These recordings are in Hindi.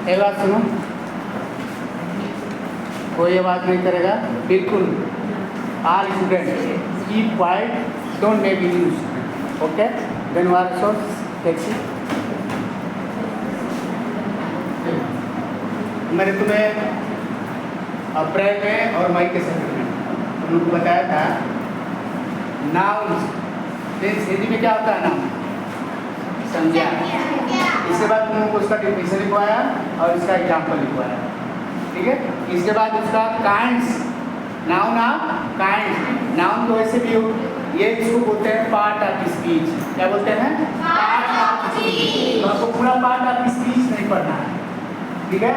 एक बात सुनो, कोई आवाज़ नहीं करेगा बिल्कुल। All student keep quiet, don't make any news, okay? Then we are so taxi. मैंने तुम्हें अप्रैल में और मई के सत्र में तुम लोग को बताया था नाउन्स हिंदी में क्या होता है नाउन? संज्ञा। इसके बाद तुम लोग को उसका डिफिनेशन लिखवाया और इसका एग्जाम्पल लिखवाया, ठीक है? इसके बाद उसका kinds, noun of kinds. Noun तो वैसे भी ये इसको बोलते हैं पार्ट ऑफ स्पीच। क्या बोलते हैं? Part of speech. तो आपको पूरा पार्ट ऑफ स्पीच नहीं पढ़ना है, ठीक है?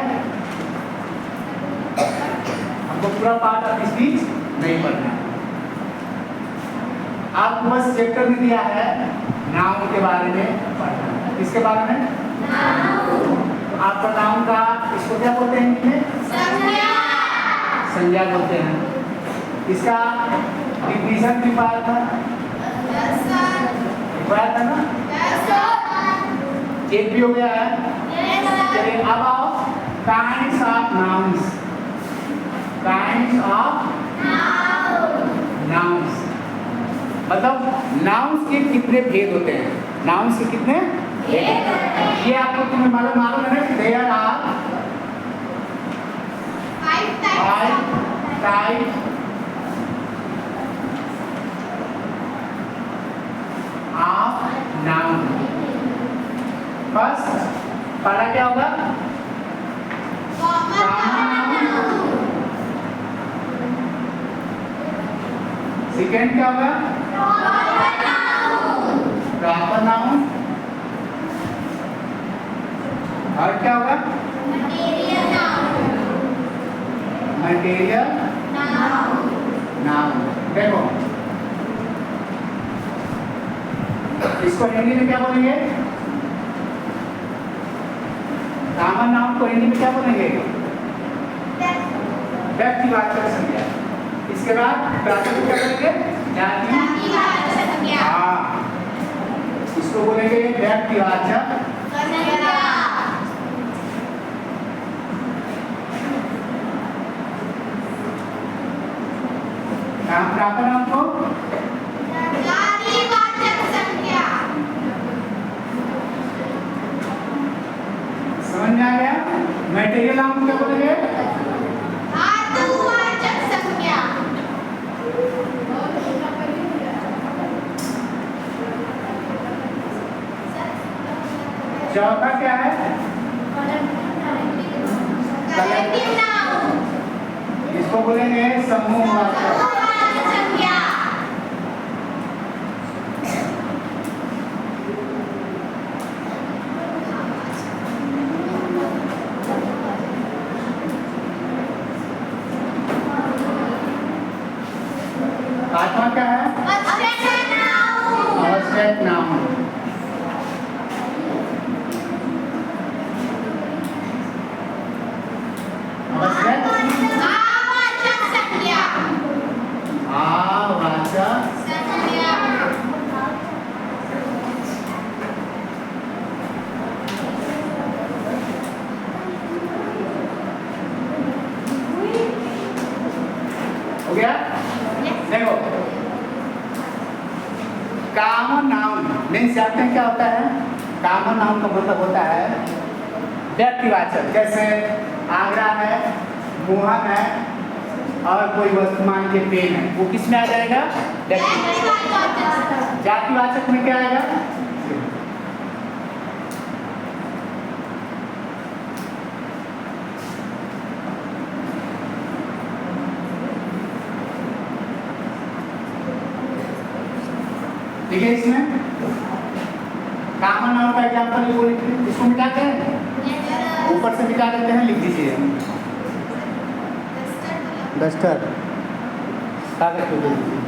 हमको पूरा पार्ट ऑफ स्पीच नहीं पढ़ना है। आपको बस चैप्टर में दिया है नाउन के बारे में पढ़ना है। किसके बारे में? नाउन। आपका नाउन का इसको क्या बोलते हैं हिंदी में? संज्ञा। संज्ञा बोलते हैं। इसका डिफिनेशन भी पाया था? पाया था ना? एक भी हो गया है? चलिए अब आओ kinds of nouns. Kinds of nouns मतलब नाउन्स के कितने भेद होते हैं? नाउन्स के कितने भेद? ये आपको तुम्हें मालूम है ना? There are 5 types of noun. First पहला क्या होगा? सेकेंड क्या होगा? Proper noun. थर्ड क्या होगा? Material noun. देखो इसको हिंदी में क्या बोलेंगे? कॉमन नाउन को हिंदी में क्या बोलेंगे? व्यक्तिवाचक संज्ञा। इसके बाद प्राकृतिक क्या बोलेंगे? जातिवाचक संज्ञा। हाँ, इसको बोलेंगे व्यक्तिवाचक संज्ञा। प्रापर नाउन को जातिवाचक संज्ञा। समझ में आ गया? मटेरियल नाउन क्या बोलेंगे? धातुवाचक संज्ञा। चौथा क्या है? Collective noun. इसको बोलेंगे समूहवाचक संज्ञा। पांचवा क्या है? Abstract noun. हो गया? देखो कॉमन नाउन मीन्स जानते हैं क्या होता है? कॉमन नाउन का मतलब होता है व्यक्तिवाचक। जैसे आगरा है, मोहन है और कोई वस्तु मान के पेन है, वो किस में आ जाएगा? व्यक्तिवाचक। जातिवाचक में क्या आएगा? ठीक है? इसमें कॉमन नाउन का एग्जांपल ये बोलिए, इसको मिटाते हैं, ऊपर से मिटा देते हैं, लिख दीजिए डस्टर, कागज पे लिख दीजिए।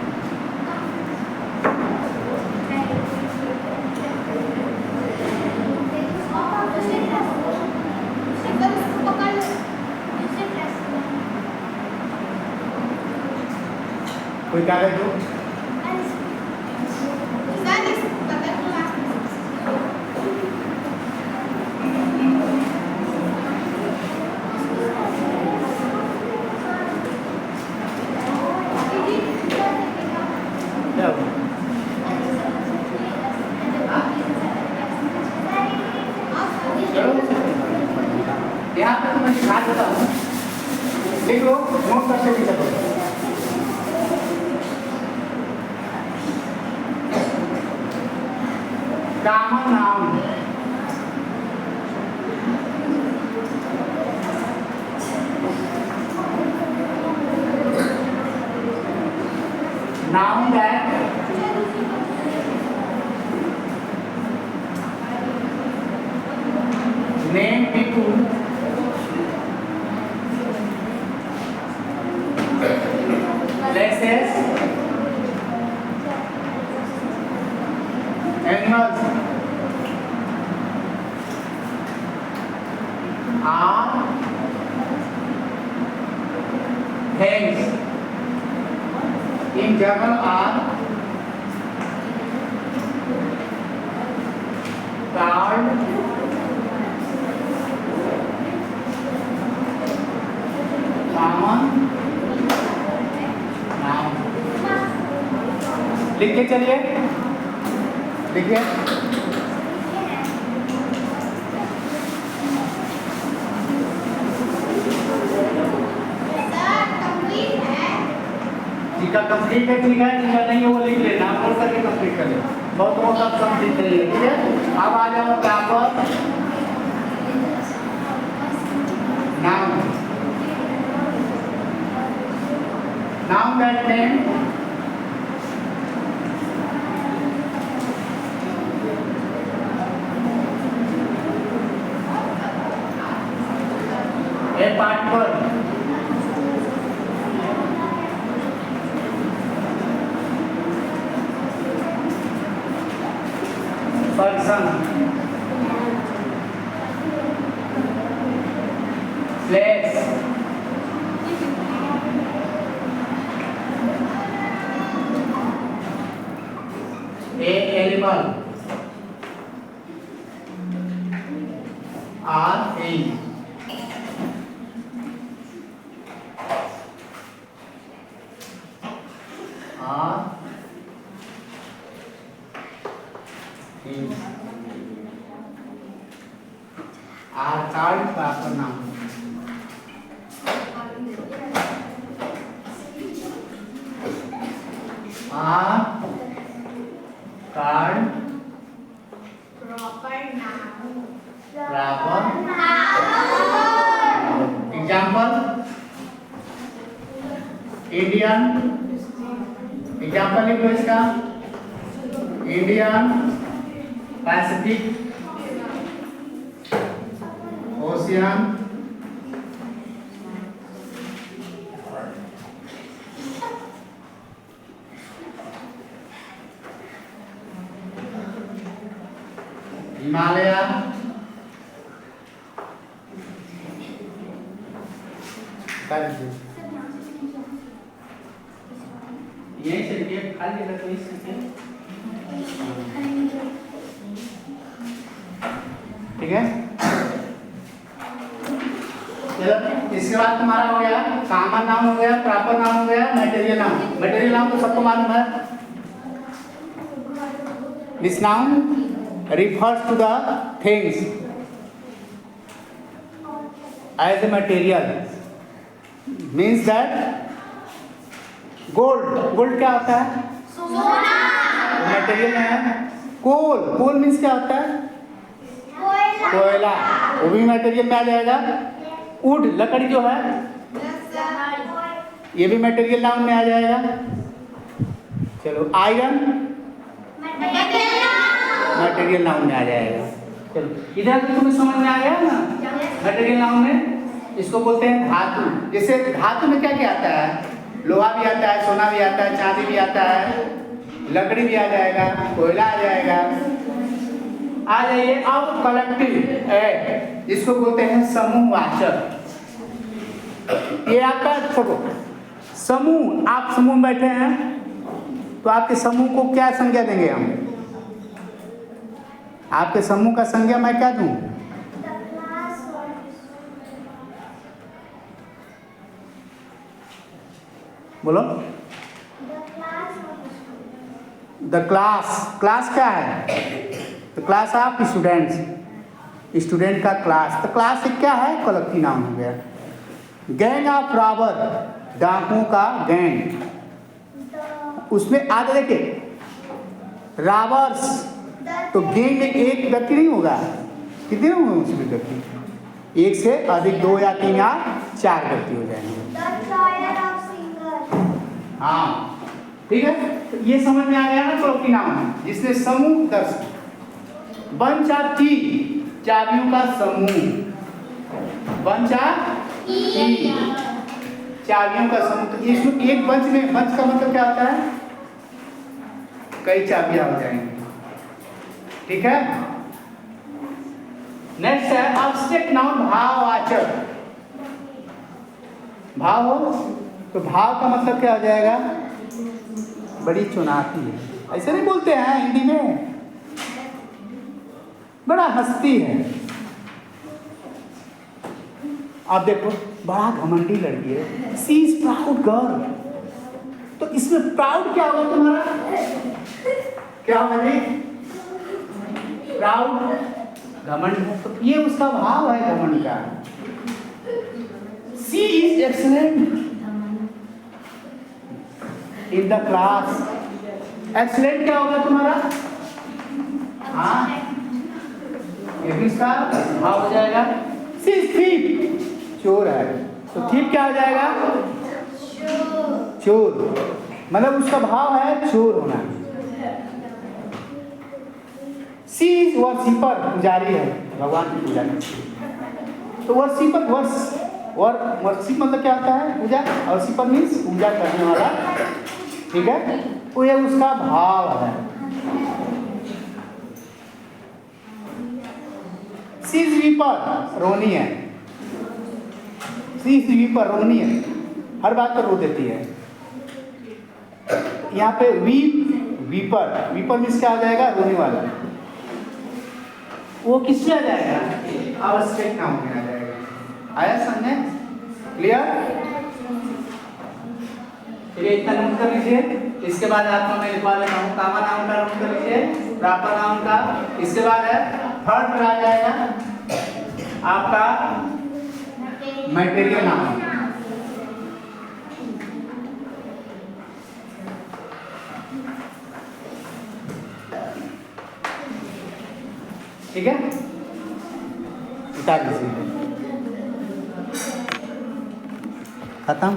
कोई कागज दो। Common noun, noun that name people places, animals are things in general are called common noun। लिख के चलिए, लिखिए। जिसका कंप्लीट है ठीक है, जिसका नहीं है वो लिख लेना, बोल करके कंप्लीट कर ले। बहुत वो सब कंप्लीट करिए, ठीक है। अब आ जाओ proper noun, noun that name A particle person, place, a animal, or a are called proper noun। are called proper noun। proper example Indian, example लिखो इसका, इंडियन, पैसिफिक ओशियन, हिमालय, यही चलिए खाली रखो इसके, ठीक है। चलो इसके बाद तुम्हारा हो गया कॉमन नाउन, हो गया प्रॉपर नाउन, हो गया मटेरियल नाउन। मटेरियल नाउन तो सबको मालूम है। This noun refers to the things as a material, means that gold क्या होता है? सोना। मटेरियल में है। कोल मीन्स क्या होता है? कोयला, वो भी मटेरियल में आ जाएगा। वुड लकड़ी जो है ये भी मटेरियल नाउन में आ जाएगा। चलो आयरन मटेरियल नाउन में आ जाएगा। चलो इधर तो तुम्हें समझ में आ गया ना, मटेरियल नाउन में इसको बोलते हैं धातु। जैसे धातु में क्या क्या आता है? लोहा भी आता है, सोना भी आता है, चांदी भी आता है, लकड़ी भी आ जाएगा, कोयला आ जाएगा। आ जाइए अब कलेक्टिव है, जिसको बोलते हैं समूहवाचक। ये आपका देखो समूह, आप समूह में बैठे हैं तो आपके समूह को क्या संज्ञा देंगे हम? आपके समूह का संज्ञा मैं क्या दूं? बोलो। द क्लास क्या है? The class of students, student का क्लास। तो क्लास क्या है? कलेक्टिव नाउन हो गया। गैंग ऑफ रॉबर, डाकुओं का गैंग। उसमें आगे देखिए रॉबर्स, तो गेंद में एक व्यक्ति नहीं होगा, कितने होंगे उसमें व्यक्ति? एक से अधिक, 2 या 3 या 4 व्यक्ति हो जाएंगे। हाँ ठीक है, तो ये समझ में आ गया ना चौकी नाम, जिसने समूह दर्श बंच ऑफ की, चाबियों का समूह, बंच ऑफ की चाबियों का समूह। तो इसमें एक बंच में, बंच का मतलब क्या होता है? कई चाबियां हो जाएंगी, ठीक है। नेक्स्ट है अब्स्ट्रैक्ट नाउन, भाववाचक। भाव हो तो भाव का मतलब क्या हो जाएगा? बड़ी चुनौती है, ऐसे नहीं बोलते हैं हिंदी में, बड़ा हंसती है। आप देखो, बड़ा घमंडी लड़की है, सी इज प्राउड गर्ल। तो इसमें प्राउड क्या होगा तुम्हारा? क्या होगा जी? प्राउड, घमंड। तो ये उसका भाव है घमंड का। She is excellent in the class. Excellent क्या होगा तुम्हारा? हाँ, ये भी इसका भाव हो जाएगा। सी इज थीफ, चोर है, तो थीफ क्या हो जाएगा? चोर, मतलब उसका भाव है चोर होना। सी इज वर्शिपर, पुजारी है, भगवान की पूजा करती है। तो वर्शिपर, वर्शिप मतलब क्या होता है? पूजा। वर्शिपर मीन्स पूजा करने वाला, ठीक है, तो ये उसका भाव है। सी इज वीपर, रोनी है, सी इज वीपर, रोनी है, हर बात पर रो देती है। यहाँ पे वीपर, वीपर मीन्स क्या आ जाएगा? रोने वाला। वो किसमें आ जाएगा? अब्स्ट्रैक्ट नाउन में आ जाएगा। आया समझे? क्लियर? चलिए इतना नोट कर लीजिए। इसके बाद आपको मैं लिखवा देता हूँ कामा नाउन का नोट कर लीजिए, प्रॉपर नाउन का। इसके बाद है थर्ड पर आ जाएगा आपका मटेरियल नाउन। ठीक है, उतार लीजिए, खत्म।